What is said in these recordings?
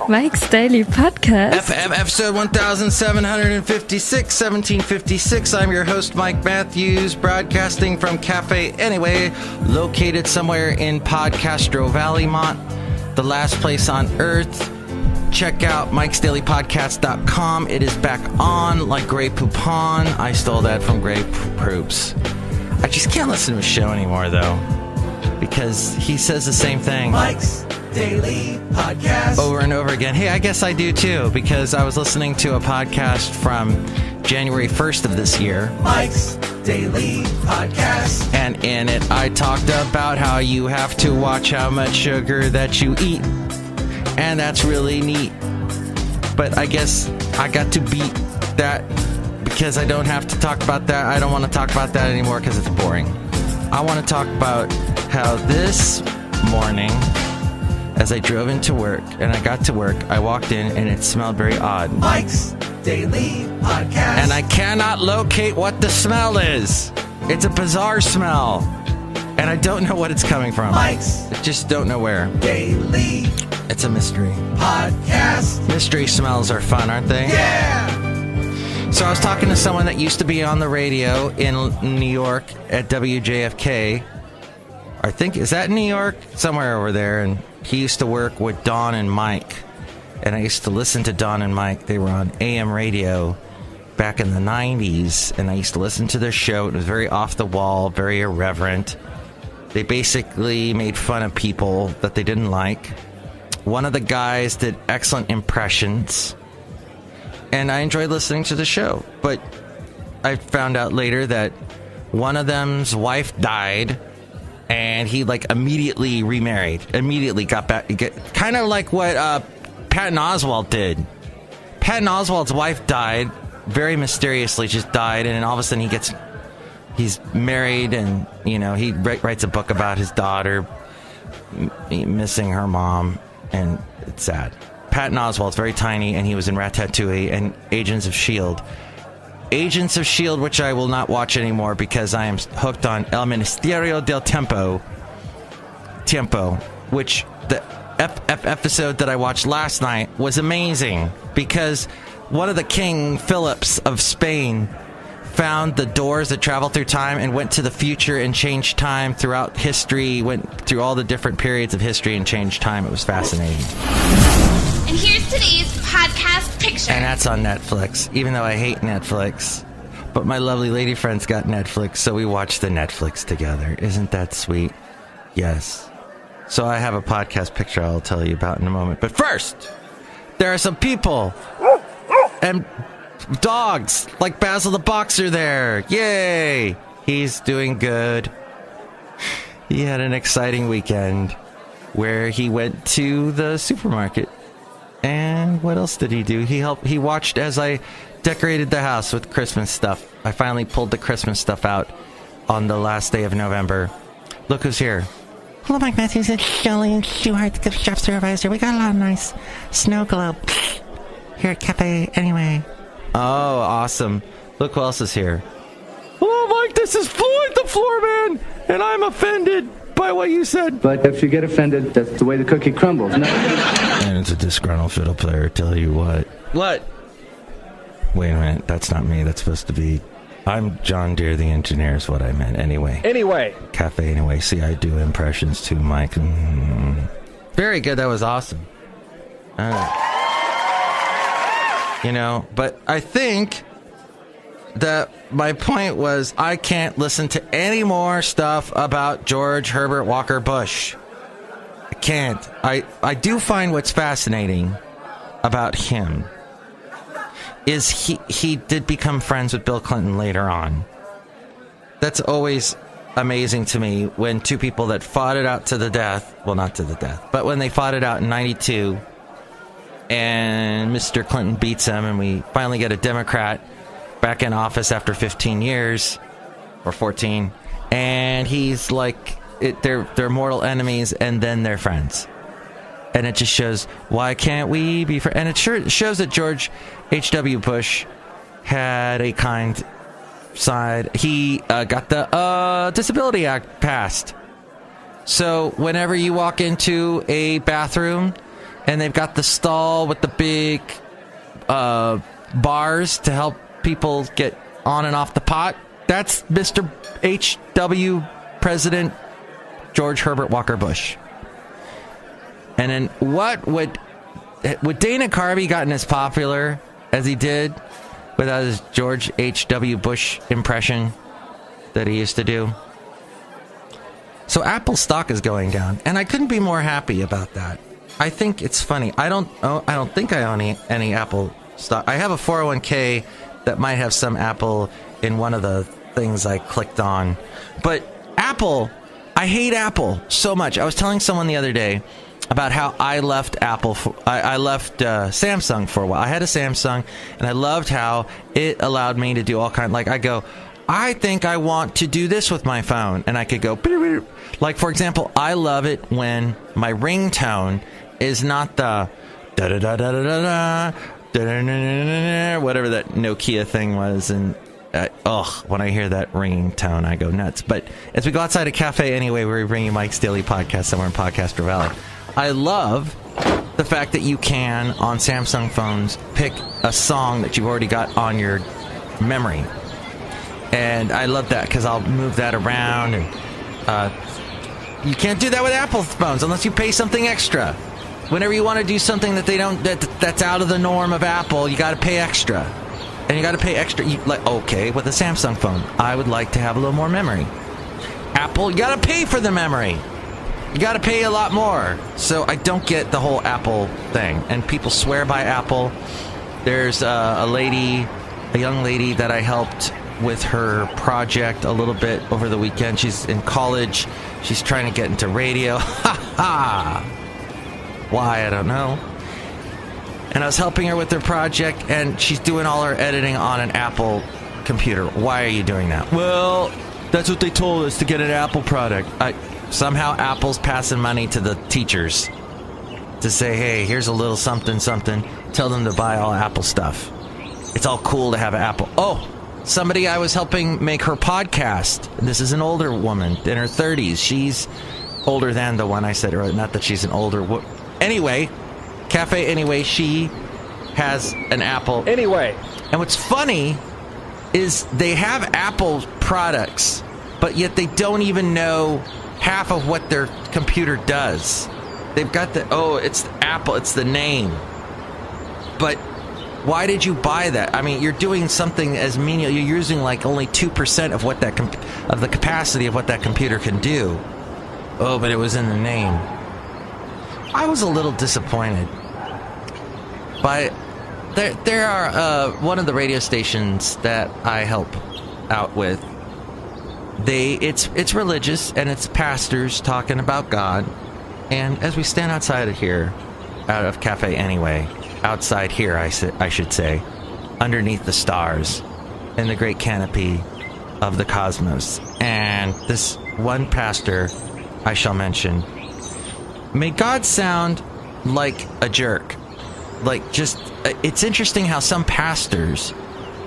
Mike's Daily Podcast. Episode 1756, 1756. I'm your host, Mike Matthews, broadcasting from Café Anyway, located somewhere in Podcastro Valley, the last place on earth. Check out mikesdailypodcast.com. It is back on like Grey Poupon. I stole that from Grey Proops. I just can't listen to his show anymore, though, because he says the same thing. Mike's Daily Podcast. Over and over again. Hey, I guess I do, too, because I was listening to a podcast from January 1st of this year. Mike's Daily Podcast. And in it, I talked about how you have to watch how much sugar that you eat. And that's really neat. But I guess I got to beat that because I don't have to talk about that. I don't want to talk about that anymore because it's boring. I want to talk about how this morning, as I drove into work and I got to work, I walked in and it smelled very odd. Mike's Daily Podcast. And I cannot locate what the smell is. It's a bizarre smell. And I don't know what it's coming from. Mike's I just don't know where. Daily It's a mystery. Podcast. Mystery smells are fun, aren't they? Yeah! So I was talking to someone that used to be on the radio in New York at WJFK. I think, is that New York? Somewhere over there. And he used to work with Don and Mike. And I used to listen to Don and Mike. They were on AM radio back in the 90s. And I used to listen to their show. It was very off the wall, very irreverent. They basically made fun of people that they didn't like. One of the guys did excellent impressions. And I enjoyed listening to the show. But I found out later that one of them's wife died. And he, immediately remarried. Immediately got back. Kind of like what Patton Oswalt did. Patton Oswalt's wife died. Very mysteriously just died. And then all of a sudden he's married. And, he writes a book about his daughter missing her mom. And it's sad. Patton Oswalt's very tiny. And he was in Ratatouille and Agents of S.H.I.E.L.D. Agents of S.H.I.E.L.D., which I will not watch anymore because I am hooked on El Ministerio del Tiempo, which the episode that I watched last night was amazing because one of the King Philips of Spain found the doors that travel through time and went to the future and changed time throughout history, went through all the different periods of history and changed time. It was fascinating. And here's today's podcast picture. And that's on Netflix, even though I hate Netflix. But my lovely lady friend's got Netflix, so we watch the Netflix together. Isn't that sweet? Yes. So I have a podcast picture I'll tell you about in a moment. But first, there are some people and dogs, like Basil the Boxer there. Yay! He's doing good. He had an exciting weekend where he went to the supermarket. And what else did he do? He watched as I decorated the house with Christmas stuff. I finally pulled the Christmas stuff out on the last day of November. Look who's here. Hello, Mike Matthews. It's Chely Shoehart, the gift shop supervisor. We got a lot of nice snow globe here at Café Anyway. Oh, awesome. Look who else is here. Hello, Mike. This is Floyd the Floorman. And I'm offended by what you said. But if you get offended, that's the way the cookie crumbles. No. And it's a disgruntled fiddle player, tell you what. What? Wait a minute, that's not me. That's supposed to be... I'm John Deere, the engineer, is what I meant. Anyway. Café Anyway. See, I do impressions too, Mike. Very good, that was awesome. But I think that my point was I can't listen to any more stuff about George Herbert Walker Bush. I can't. I do find what's fascinating about him is he did become friends with Bill Clinton later on. That's always amazing to me when two people that fought it out to the death, well, not to the death, but when they fought it out in 92 and Mr. Clinton beats him and we finally get a Democrat back in office after 15 years or 14, and he's like, they're mortal enemies and then they're friends. And it just shows, why can't we be friends? And it sure shows that George H.W. Bush had a kind side. He got the Disability Act passed. So whenever you walk into a bathroom and they've got the stall with the big bars to help people get on and off the pot. That's Mr. H.W. President George Herbert Walker Bush. And then what would Dana Carvey gotten as popular as he did without his George H.W. Bush impression that he used to do? So Apple stock is going down, and I couldn't be more happy about that. I think it's funny. I don't think I own any Apple stock. I have a 401k that might have some Apple in one of the things I clicked on. But Apple, I hate Apple so much. I was telling someone the other day about how I left Apple. I left Samsung for a while. I had a Samsung, and I loved how it allowed me to do all kinds. Like, I go, I think I want to do this with my phone, and I could go, like, for example, I love it when my ringtone is not the da-da-da-da-da-da, whatever that Nokia thing was, and when I hear that ringing tone, I go nuts. But as we go outside of Café Anyway, where we bring you Mike's Daily Podcast somewhere in Podcaster Valley, I love the fact that you can, on Samsung phones, pick a song that you've already got on your memory. And I love that because I'll move that around, and you can't do that with Apple phones unless you pay something extra. Whenever you want to do something that they don't, that's out of the norm of Apple, you got to pay extra. And you got to pay extra. Okay, with a Samsung phone, I would like to have a little more memory. Apple, you got to pay for the memory. You got to pay a lot more. So I don't get the whole Apple thing. And people swear by Apple. There's a young lady that I helped with her project a little bit over the weekend. She's in college. She's trying to get into radio. Ha ha! Why, I don't know. And I was helping her with her project, and she's doing all her editing on an Apple computer. Why are you doing that? Well, that's what they told us, to get an Apple product. Somehow Apple's passing money to the teachers to say, hey, here's a little something, something. Tell them to buy all Apple stuff. It's all cool to have an Apple. Oh, somebody I was helping make her podcast. This is an older woman in her 30s. She's older than the one I said earlier. Not that she's an older Anyway, Café Anyway, she has an Apple. Anyway. And what's funny is they have Apple products, but yet they don't even know half of what their computer does. They've got it's Apple, it's the name. But why did you buy that? I mean, you're doing something as menial. You're using like only 2% of what that of the capacity of what that computer can do. Oh, but it was in the name. I was a little disappointed. But there are one of the radio stations that I help out with. It's religious, and it's pastors talking about God. And as we stand outside of here, out of Café Anyway, outside here, I should say, underneath the stars, in the great canopy of the cosmos, and this one pastor I shall mention made God sound like a jerk. It's interesting how some pastors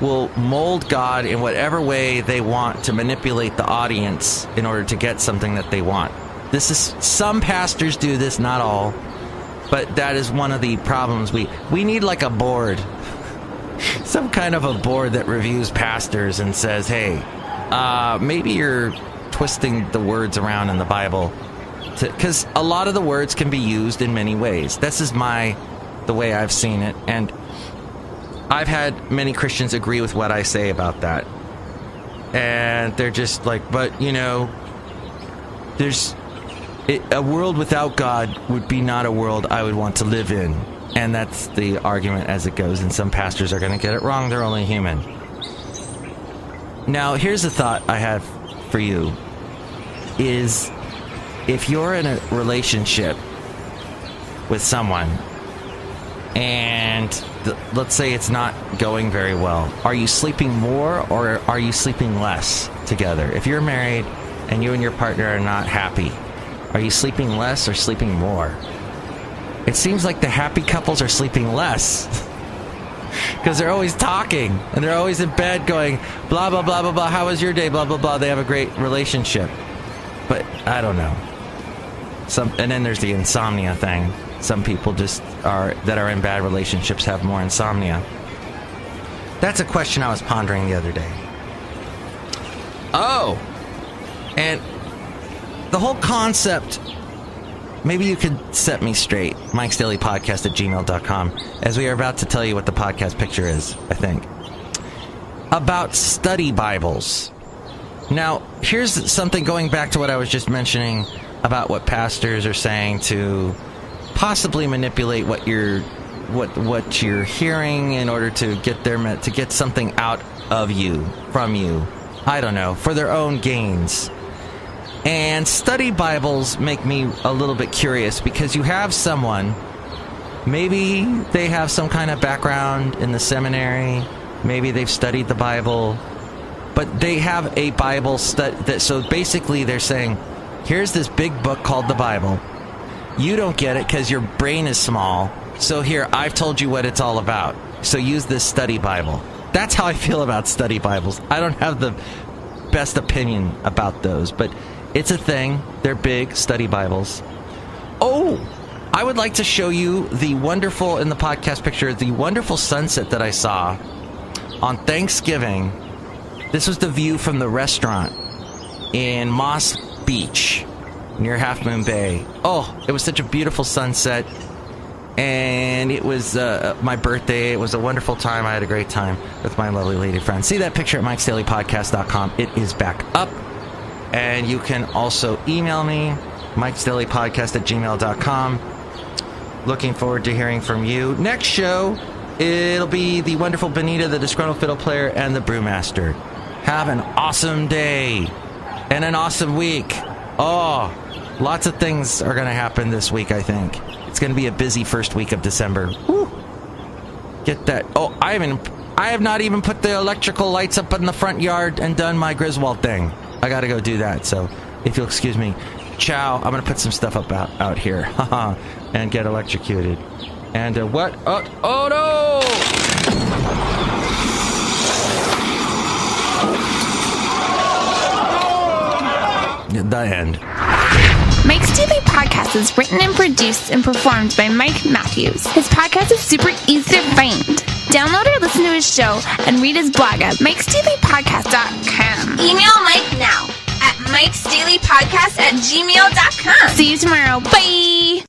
will mold God in whatever way they want to manipulate the audience in order to get something that they want. Some pastors do this, not all, but that is one of the problems. We need like a board, some kind of a board that reviews pastors and says, hey, maybe you're twisting the words around in the Bible, because a lot of the words can be used in many ways. This is the way I've seen it, and I've had many Christians agree with what I say about that, and they're just like, but there's a world without God would be not a world I would want to live in, and that's the argument as it goes. And some pastors are going to get it wrong. They're only human. Now, here's a thought I have for you: is if you're in a relationship with someone and let's say it's not going very well, are you sleeping more or are you sleeping less together? If you're married and you and your partner are not happy, are you sleeping less or sleeping more? It seems like the happy couples are sleeping less because they're always talking and they're always in bed going blah blah blah blah blah, how was your day, blah blah blah. They have a great relationship. But I don't know. And then there's the insomnia thing. some people that are in bad relationships have more insomnia. That's a question I was pondering the other day. Oh, and the whole concept, maybe you could set me straight. Mike's Daily Podcast at gmail.com, as we are about to tell you what the podcast picture is, I think. About study Bibles. Now, here's something going back to what I was just mentioning about what pastors are saying to possibly manipulate what you're hearing in order to get something out of you, from you. I don't know, for their own gains. And study Bibles make me a little bit curious, because you have someone, maybe they have some kind of background in the seminary, maybe they've studied the Bible, but they have a Bible study. So basically they're saying, here's this big book called the Bible. You don't get it because your brain is small. So here, I've told you what it's all about. So use this study Bible. That's how I feel about study Bibles. I don't have the best opinion about those, but it's a thing. They're big study Bibles. Oh, I would like to show you the wonderful, in the podcast picture, the wonderful sunset that I saw on Thanksgiving. This was the view from the restaurant in Moss Beach near Half Moon Bay. Oh, it was such a beautiful sunset. And it was my birthday. It was a wonderful time. I had a great time with my lovely lady friend. See that picture at mikesdailypodcast.com. It is back up. And you can also email me, mikesdailypodcast@gmail.com. Looking forward to hearing from you. Next show, it'll be the wonderful Benita, the Disgruntled Fiddle Player, and the Brewmaster. Have an awesome day and an awesome week. Oh, lots of things are going to happen this week, I think. It's going to be a busy first week of December. Woo. Get that. Oh, I have not even put the electrical lights up in the front yard and done my Griswold thing. I got to go do that. So if you'll excuse me, ciao. I'm going to put some stuff up out here and get electrocuted. And what? Oh no! The end. Mike's Daily Podcast is written and produced and performed by Mike Matthews. His podcast is super easy to find. Download or listen to his show and read his blog at mikesdailypodcast.com. Email Mike now at mikesdailypodcast@gmail.com. See you tomorrow. Bye!